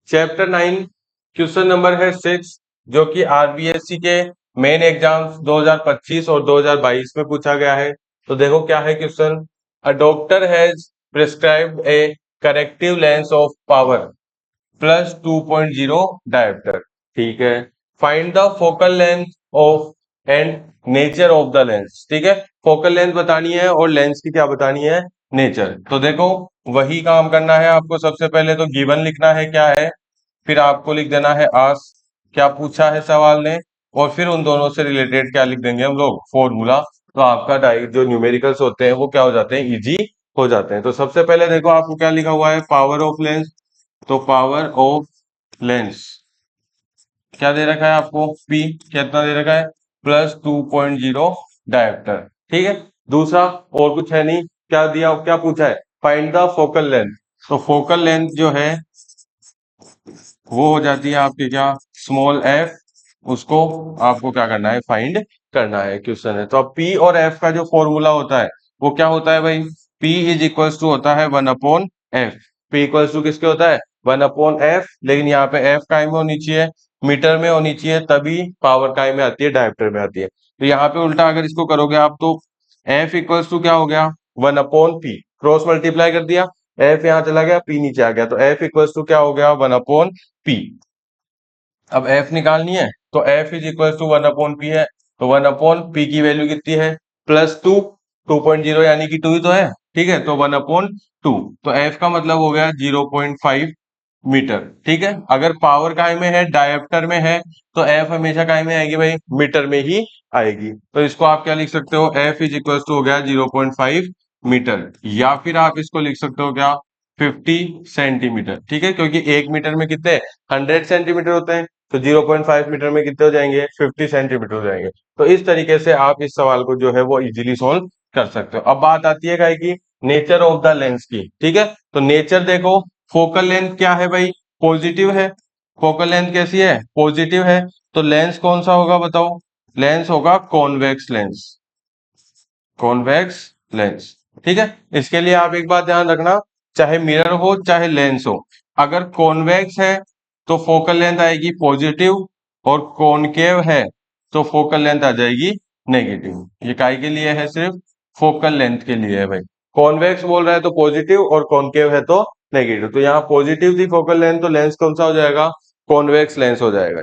Chapter 9 question number है 6 जो कि आरबीएससी के मेन एग्जाम्स 2025 और 2022 में पूछा गया है। तो देखो क्या है question. A doctor has prescribed a corrective lens of power plus 2.0 dioptre. ठीक है। Find the focal length of and nature of the lens. ठीक है, फोकल लेंथ बतानी है और लेंस की क्या बतानी है, नेचर। तो देखो वही काम करना है आपको। सबसे पहले तो गिवन लिखना है क्या है, फिर आपको लिख देना है आस क्या पूछा है सवाल ने, और फिर उन दोनों से रिलेटेड क्या लिख देंगे हम लोग, फॉर्मूला। तो आपका डाइट जो न्यूमेरिकल्स होते हैं वो क्या हो जाते हैं, इजी हो जाते हैं। तो सबसे पहले देखो आपको क्या लिखा हुआ है, पावर ऑफ लेंस। तो पावर ऑफ लेंस क्या दे रखा है आपको, P कितना दे रखा है, प्लस 2.0 डायोप्टर। ठीक है। दूसरा और कुछ है नहीं, क्या दिया, क्या पूछा है, फाइंड द फोकल लेंथ। तो फोकल लेंथ जो है वो हो जाती है आपकी क्या, स्मॉल f। उसको आपको क्या करना है, फाइंड करना है, क्वेश्चन है। तो अब P और F का जो फॉर्मूला होता है वो क्या होता है भाई, P इज इक्वल्स टू होता है 1/f। P इक्वल्स टू किसके होता है, 1/f। लेकिन यहाँ पे F काय में होनी चाहिए, मीटर में होनी चाहिए, तभी पावर काय में आती है, डायोप्टर में आती है। तो यहाँ पे उल्टा अगर इसको करोगे आप तो F इक्वल्स टू क्या हो गया, 1/p, क्रॉस मल्टीप्लाई कर दिया, F यहाँ चला गया, P नीचे आ गया, तो F इक्वल्स टू क्या हो गया, 1/p। अब F निकालनी है तो F is equal to 1/p है। तो 1/p की वैल्यू कितनी है, प्लस 2.0 यानी कि 2 ही तो है। ठीक है, तो 1/2। तो F का मतलब हो गया 0.5 मीटर। ठीक है, अगर पावर काय में है, डायोप्टर में है, तो F हमेशा काय में आएगी भाई, मीटर में ही आएगी। तो इसको आप क्या लिख सकते हो, F इज इक्वल टू हो गया 0.5 मीटर, या फिर आप इसको लिख सकते हो क्या, 50 सेंटीमीटर। ठीक है, क्योंकि 1 मीटर में कितने, 100 सेंटीमीटर होते हैं, तो 0.5 मीटर में कितने हो जाएंगे, 50 सेंटीमीटर हो जाएंगे। तो इस तरीके से आप इस सवाल को जो है वो इजीली सॉल्व कर सकते हो। अब बात आती है काय की, नेचर ऑफ द लेंस की। ठीक है, तो नेचर देखो, फोकल लेंथ क्या है भाई, पॉजिटिव है। फोकल लेंथ कैसी है, पॉजिटिव है। तो लेंस कौन सा होगा बताओ, लेंस होगा कॉन्वेक्स लेंस, कॉन्वेक्स लेंस। ठीक है, इसके लिए आप एक बात ध्यान रखना, चाहे मिरर हो चाहे लेंस हो, अगर कॉन्वेक्स है तो फोकल लेंथ आएगी पॉजिटिव, और कॉनकेव है तो फोकल लेंथ आ जाएगी नेगेटिव। ये काय के लिए है, सिर्फ फोकल लेंथ के लिए है भाई। कॉन्वेक्स बोल रहा है तो पॉजिटिव, और कॉनकेव है तो नेगेटिव। तो यहाँ पॉजिटिव थी फोकल लेंथ, तो लेंस कौन सा हो जाएगा, कॉन्वेक्स लेंस हो जाएगा।